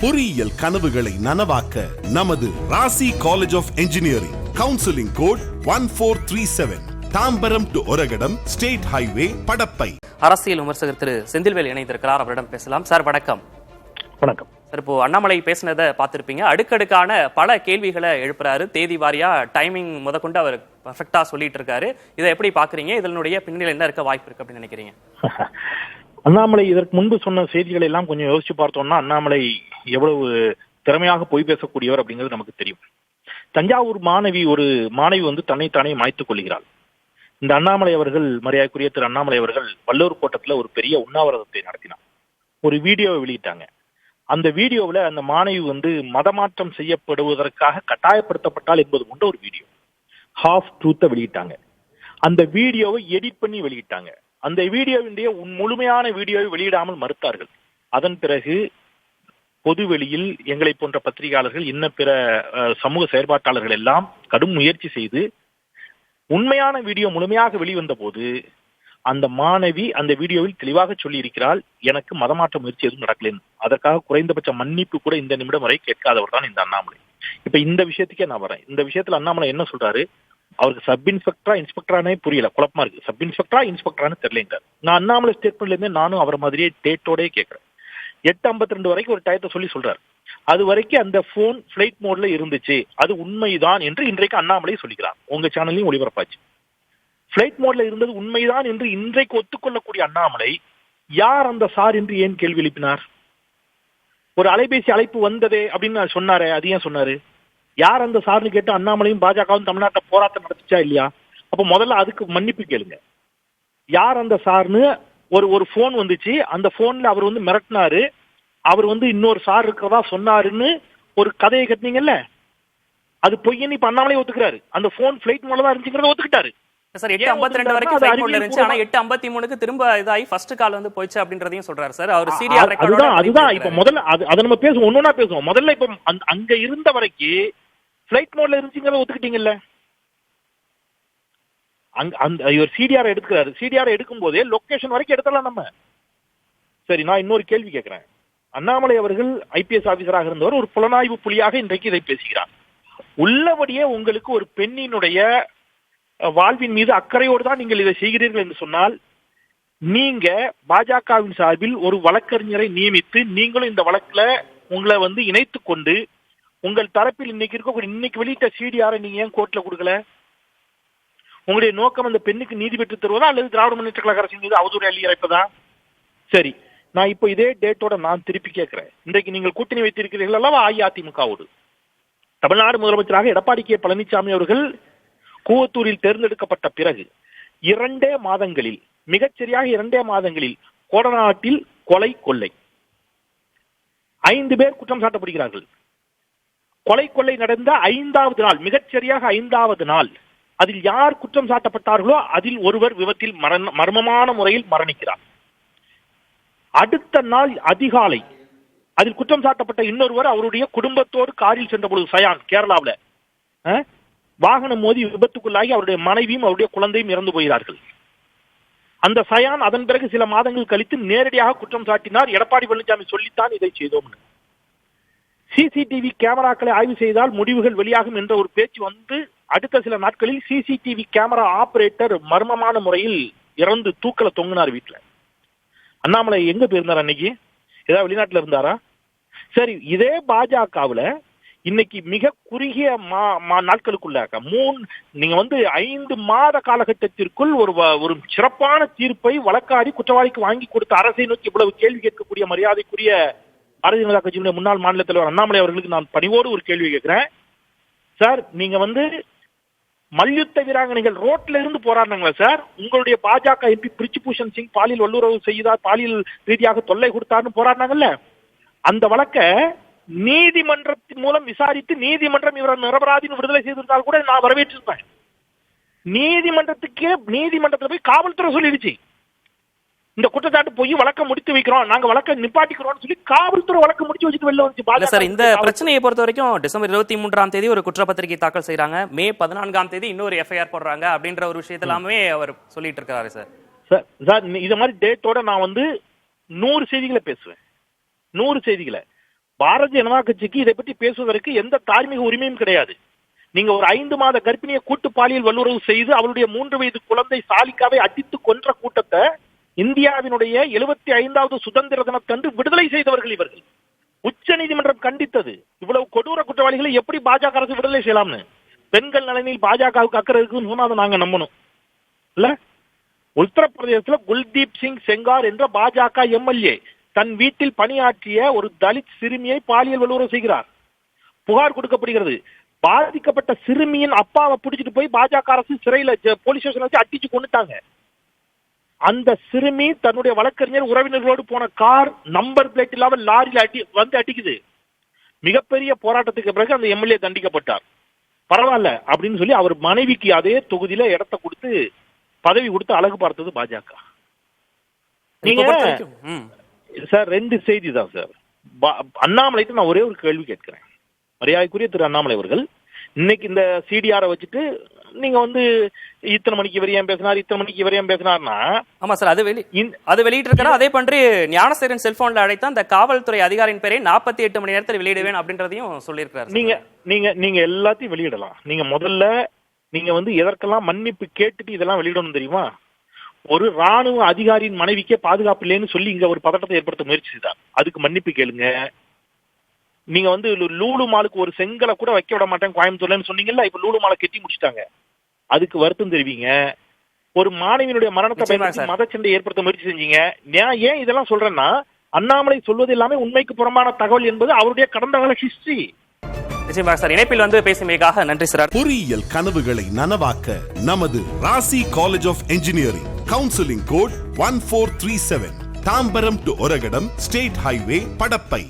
பொறியியல் கனவுகளை நனவாக்க நமது Rasi college of engineering counselling code 1437 Tambaram to Oragadam state highway Padappai. அரசியல் விமர்சகர் திரு செந்தில்வேல் இணைந்திருக்கிறார், அவரிடம் பேசலாம். சார் வணக்கம். வணக்கம் சார், இப்போ அண்ணாமலை பேசினதை பார்த்திருப்பீங்க. அடுக்கடுக்கான பல கேள்விகளை எழுப்புறாரு. தேதி வாரியா டைமிங் முதற்கொண்டு அவர் பர்ஃபெக்டா சொல்லிட்டு இருக்காரு. இதை எப்படி பாக்குறீங்க? இதனுடைய பின்னணியில் என்ன இருக்க வாய்ப்பு இருக்கு அப்படின்னு நினைக்கிறீங்க? அண்ணாமலை இதற்கு முன்பு சொன்ன செய்திகளை எல்லாம் கொஞ்சம் யோசிச்சு பார்த்தோம்னா அண்ணாமலை எவ்வளவு திறமையாக பொய் பேசக்கூடியவர் அப்படிங்கிறது நமக்கு தெரியும். தஞ்சாவூர் ஒரு மாணவி வந்து தன்னைத்தானே மாய்த்துக் கொள்கிறாள். இந்த அண்ணாமலை அவர்கள், மரியாதைக்குரிய திரு அண்ணாமலை அவர்கள் வல்லூர் கோட்டத்துல ஒரு பெரிய உண்ணாவிரதத்தை நடத்தினார். ஒரு வீடியோவை வெளியிட்டாங்க. அந்த வீடியோவில் அந்த மாணவி வந்து மதமாற்றம் செய்யப்படுவதற்காக கட்டாயப்படுத்தப்பட்டால் என்பது கொண்ட ஒரு வீடியோ ஹாஃப் ட்ரூத்தை வெளியிட்டாங்க. அந்த வீடியோவை எடிட் பண்ணி வெளியிட்டாங்க. அந்த வீடியோவினுடைய முழுமையான வீடியோவை வெளியிடாமல் மறுத்தார்கள். அதன் பிறகு பொதுவெளியில் எங்களை போன்ற பத்திரிகையாளர்கள், இன்ன பிற சமூக செயற்பாட்டாளர்கள் எல்லாம் கடும் முயற்சி செய்து உண்மையான வீடியோ முழுமையாக வெளிவந்த போது அந்த மாணவி அந்த வீடியோவில் தெளிவாக சொல்லி இருக்கிறாள், எனக்கு மதமாற்ற முயற்சி எதுவும் நடக்கலன்னு. அதற்காக குறைந்தபட்ச மன்னிப்பு கூட இந்த நிமிடம் வரை கேட்காதவர் தான் இந்த அண்ணாமலை. இப்ப இந்த விஷயத்துக்கே நான் வரேன். இந்த விஷயத்துல அண்ணாமலை என்ன சொல்றாரு? அவருக்கு சப் இன்ஸ்பெக்டரா இன்ஸ்பெக்டரானே புரியல, குழப்பமா இருக்கு. சப் இன்ஸ்பெக்டரா இன்ஸ்பெக்டரானு தெரியலங்கிறார். நான் அண்ணாமலை ஸ்டேட்மெண்ட்ல இருந்தே நானும் அவர் மாதிரியே டேட்டோட கேட்கிறேன். 8:52 வரைக்கும் ஒரு டயத்தை சொல்றாரு. அது வரைக்கும் அந்த போன் பிளைட் மோட்ல இருந்துச்சு, அது உண்மைதான் என்று இன்றைக்கு அண்ணாமலை சொல்லிக்கிறார். உங்க சேனல்லையும் ஒளிபரப்பாச்சு. பிளைட் மோட்ல இருந்தது உண்மைதான் என்று இன்றைக்கு ஒத்துக்கொள்ளக்கூடிய அண்ணாமலை யார் அந்த சார் என்று ஏன் கேள்வி எழுப்பினார்? ஒரு அலைபேசி அழைப்பு வந்ததே அப்படின்னு சொன்னாரே, அது ஏன் சொன்னாரு? யார் அந்த சார்னு கேட்டு அண்ணாமலையும் பாஜகவும் தமிழ்நாட்டை போராட்டம் நடத்துச்சா இல்லையா? அப்ப முதல்ல அதுக்கு மன்னிப்பு கேளுங்க. யார் அந்த சார்னு ஒரு போன் வந்துச்சு, அந்த போன்ல அவர் வந்து மிரட்டினாரு, அவர் வந்து இன்னொரு சார் இருக்கிறதா சொன்னாருன்னு ஒரு கதையை கட்டினீங்கல்ல, அது பொய்ன்னு இப்ப அண்ணாமலை ஒத்துக்கிறாரு. அந்த போன் பிளைட் மோட்ல தான் இருந்துச்சுங்கிறத ஒத்துக்கிட்டாரு. சார் 8:52 வரைக்கும் ஃளைட் மோட்ல இருந்துச்சு, ஆனா 8:53க்கு திரும்ப இதாகி ஃபர்ஸ்ட் கால் வந்து போயிச்சு அப்படின்றதையும் சொல்றாரு சார். அவர் சிடிஆர் ரெக்கார்டோட அதுதான் இப்ப முதல்ல அத நம்ம பேசுவோம், ஒன்னொன்னா பேசுவோம். முதல்ல இப்ப அங்க இருந்த வரைக்கும் பிளைட் மோட்ல இருந்துச்சுங்கிறத ஒத்துக்கிட்டீங்கல்ல. இவர் சிடிஆர் எடுக்கிறாரு. சிடிஆர் எடுக்கும் போதே லொகேஷன் வரைக்கும் எடுத்தலாம் நம்ம. சரி, நான் இன்னொரு கேள்வி கேட்கிறேன். அண்ணாமலை அவர்கள் ஐபிஎஸ் ஆபீசராக இருந்தவர், ஒரு புலனாய்வு புலியாக இன்றைக்கு இதை பேசுகிறார். உள்ளபடியே உங்களுக்கு ஒரு பெண்ணினுடைய வாழ்வின் மீது அக்கறையோடு தான் நீங்கள் இதை செய்கிறீர்கள் என்று சொன்னால், நீங்க பாஜகவின் சார்பில் ஒரு வழக்கறிஞரை நியமித்து நீங்களும் இந்த வழக்குல உங்களை வந்து இணைத்துக் கொண்டு உங்கள் தரப்பில் இன்னைக்கு வெளியிட்ட சிடிஆரை நீங்க ஏன் கோர்ட்ல கொடுக்கல? உங்களுடைய நோக்கம் அந்த பெண்ணுக்கு நீதி பெற்று தருவதா அல்லது திராவிட முன்னேற்ற கழக அரசின் மீது அவதூறு அள்ளி இறைப்பதா? சரி, நான் இப்போ இதே டேட்டோட நான் திருப்பி கேட்கிறேன். இன்றைக்கு நீங்கள் கூட்டணி வைத்திருக்கிறீர்கள் அல்லவா அஇஅதிமுகவோடு. தமிழ்நாடு முதலமைச்சராக எடப்பாடி கே பழனிசாமி அவர்கள் கூவத்தூரில் தேர்ந்தெடுக்கப்பட்ட பிறகு 2 மாதங்களில், மிகச்சரியாக 2 மாதங்களில் கோடநாட்டில் கொள்ளை 5 பேர் குற்றம் சாட்டப்படுகிறார்கள். கொள்ளை நடந்த 5வது நாள், மிகச்சரியாக 5வது நாள், அதில் யார் குற்றம் சாட்டப்பட்டார்களோ அதில் ஒருவர் விபத்தில் மர்மமான முறையில் மரணிக்கிறார். அடுத்த நாள் அதிகாலை அதில் குற்றம் சாட்டப்பட்ட இன்னொருவர் அவருடைய குடும்பத்தோடு காரில் சென்ற பொழுது சயான் கேரளாவில் வாகனம் மோதி விபத்துக்குள்ளாகி அவருடைய மனைவியும் அவருடைய குழந்தையும் இறந்து போகிறார்கள். அந்த சயான் அதன் பிறகு சில மாதங்கள் கழித்து நேரடியாக குற்றம் சாட்டினார், எடப்பாடி பழனிசாமி சொல்லித்தான் இதை செய்தோம். சிசிடிவி கேமராக்களை ஆய்வு செய்தால் முடிவுகள் வெளியாகும் என்ற ஒரு பேச்சு வந்து அடுத்த சில நாட்களில் சிசிடிவி கேமரா ஆபரேட்டர் மர்மமான முறையில் இறந்து தூக்கல தொங்கினார் வீட்டுல. அண்ணாமலை எங்க போயிருந்தார் அன்னைக்கு? ஏதாவது வெளிநாட்டுல இருந்தாரா? சரி, இதே பாஜகவுல இன்னைக்கு மிக குறுகிய நாட்களுக்குள்ளாக நீங்க வந்து 5 மாத காலகட்டத்திற்குள் ஒரு சிறப்பான தீர்ப்பை வழக்காடி குற்றவாளிக்கு வாங்கி கொடுத்த அரசை நோக்கி இவ்வளவு கேள்வி கேட்கக்கூடிய மரியாதைக்குரிய பாரதிய ஜனதா கட்சியினுடைய முன்னாள் மாநில தலைவர் அண்ணாமலை அவர்களுக்கு நான் பணிவோடு ஒரு கேள்வி கேட்கிறேன். சார், நீங்க வந்து மல்யுத்த வீராங்கனைகள் ரோட்ல இருந்து போராடினாங்களா சார்? உங்களுடைய பாஜக எம்பி பிரிஜ்பூஷன் சிங் பாலியல் வல்லுறவு செய்தார், பாலியல் ரீதியாக தொல்லை கொடுத்தார்னு போராடினாங்கல்ல, அந்த வழக்க நீதிமன்றத்தின் மூலம் விசாரித்து நீதிமன்றம் இவரை நிரபராதின்னு விடுதலை செய்திருந்தால் கூட நான் வரவேற்றிருப்பேன். நீதிமன்றத்தில் போய் காவல்துறை சொல்லிடுச்சு, இந்த குற்றச்சாட்டு போய் வழக்க முடித்து வைக்கிறோம், நாங்க வழக்க நிப்பாட்டிக்கிறோம் சொல்லி காவல்துறை வழக்க முடிச்சு வச்சுட்டு வெளில வந்து. சார், இந்த பிரச்சனையை பொறுத்த வரைக்கும் டிசம்பர் 23ஆம் தேதி ஒரு குற்றப்பத்திரிகை தாக்கல் செய்யறாங்க, மே 14ஆம் தேதி இன்னொரு எஃப்ஐஆர் போடுறாங்க அப்படின்ற ஒரு விஷயத்தெல்லாமே அவர் சொல்லிட்டு இருக்காரு. சார் இத மாதிரி டேட்டோட நான் வந்து 100 செய்திகளை பேசுவேன். 100 செய்திகளை பாரதிய ஜனதா கட்சிக்கு இதை பற்றி பேசுவதற்கு எந்த தார்மீக உரிமையும் கிடையாது. நீங்க ஒரு 5 மாத கர்ப்பிணியை கூட்டு பாலியல் வல்லுறவு செய்து அவருடைய 3 வயது குழந்தை சாலிகாவை அடித்து கொன்ற கூட்டத்தை இந்தியாவினுடைய 75வது சுதந்திர தினத்தன்று விடுதலை செய்தவர்கள் இவர்கள். உச்ச நீதிமன்றம் கண்டித்தது. இவ்வளவு கொடூர குற்றவாளிகளை எப்படி பாஜக அரசு விடுதலை செய்யலாம்னு. பெண்கள் நலனில் பாஜகவுக்கு அக்கறை இருக்குன்னு சொன்னா அதை நாங்க நம்பணும் இல்ல. உத்தரப்பிரதேசத்துல குல்தீப் சிங் செங்கார் என்ற பாஜக எம்எல்ஏ தன் வீட்டில் பணியாற்றிய ஒரு தலித் சிறுமியை பாலியல் வல்லுறவு செய்கிறார். புகார் கொடுக்கப்படுகிறது. பாதிக்கப்பட்ட சிறுமியின் அப்பாவை பிடிச்சிட்டு போய் பாஜக அரசு சிறையில போலீஸ் ஸ்டேஷன் வச்சு அடிச்சு கொண்டுட்டாங்க. அந்த சிறுமி தன்னுடைய வழக்கறிஞர் உறவினர்களோடு போன கார் நம்பர் பிளேட் இல்லாம லாரியில அடிக்குது. மிகப்பெரிய போராட்டத்துக்கு பிறகு அந்த எம்எல்ஏ தண்டிக்கப்பட்டார். பரவாயில்ல அப்படின்னு சொல்லி அவர் மனைவிக்கு அதே தொகுதியில இடத்தை கொடுத்து பதவி கொடுத்து அழகு பார்த்தது பாஜக. நீங்க சார் 2 செய்தி தான் சார். அண்ணாமலைக்கு நான் ஒரே ஒரு கேள்வி கேட்கிறேன். மரியாதைக்குரிய திரு அண்ணாமலை அவர்கள், இன்னைக்கு இந்த சிடிஆரை வச்சுட்டு நீங்க வந்து இத்தனை மணிக்கு இவர் ஏன் பேசினார், இத்தனை மணிக்கு இவர் ஏன் பேசினார்னா, ஆமா சார் அது வெளியிட்டு இருக்கிறா. அதே பற்றி ஞானசேகரன் செல்போன்ல அழைத்தா அந்த காவல்துறை அதிகாரியின் பேரை 48 மணி நேரத்தில் வெளியிடுவேன் அப்படின்றதையும் சொல்லியிருக்காரு. நீங்க எல்லாத்தையும் வெளியிடலாம். நீங்க முதல்ல நீங்க வந்து எதற்கெல்லாம் மன்னிப்பு கேட்டுட்டு இதெல்லாம் வெளியிடணும் தெரியுமா? ஒரு ராணுவ அதிகாரியின் மனைவிக்கே பாதுகாப்பு இல்லைன்னு சொல்லி இங்க ஒரு பதட்டத்தை ஏற்படுத்த முயற்சி செய்தார். அதுக்கு மன்னிப்பு கேளுங்க. நீங்க வந்து லூலு மாலுக்கு ஒரு செங்கலை கூட வைக்க விட மாட்டேன் கோயம்புத்தூர்லன்னு சொன்னீங்கல்ல, இப்ப லூலு மாலை கட்டி முடிச்சிட்டாங்க. அதுக்கு வருத்தம் தெரிவிங்க. ஒரு மாணவியினுடைய மரணத்தை பயன்படுத்தி மதச்சண்டை ஏற்படுத்த முயற்சி செஞ்சீங்க. நான் ஏன் இதெல்லாம் சொல்றேன்னா, அண்ணாமலை சொல்வது எல்லாமே உண்மைக்கு புறம்பான தகவல் என்பது அவருடைய கடந்த கால ஹிஸ்டரி. நிச்சயமாக சார். இணைப்பில் வந்து பேசுவதற்காக நன்றி சார். பொறியியல் கனவுகளை நனவாக்க நமது Rasi college of engineering. Counselling code 1437. Tambaram to Oragadam state highway, Padappai.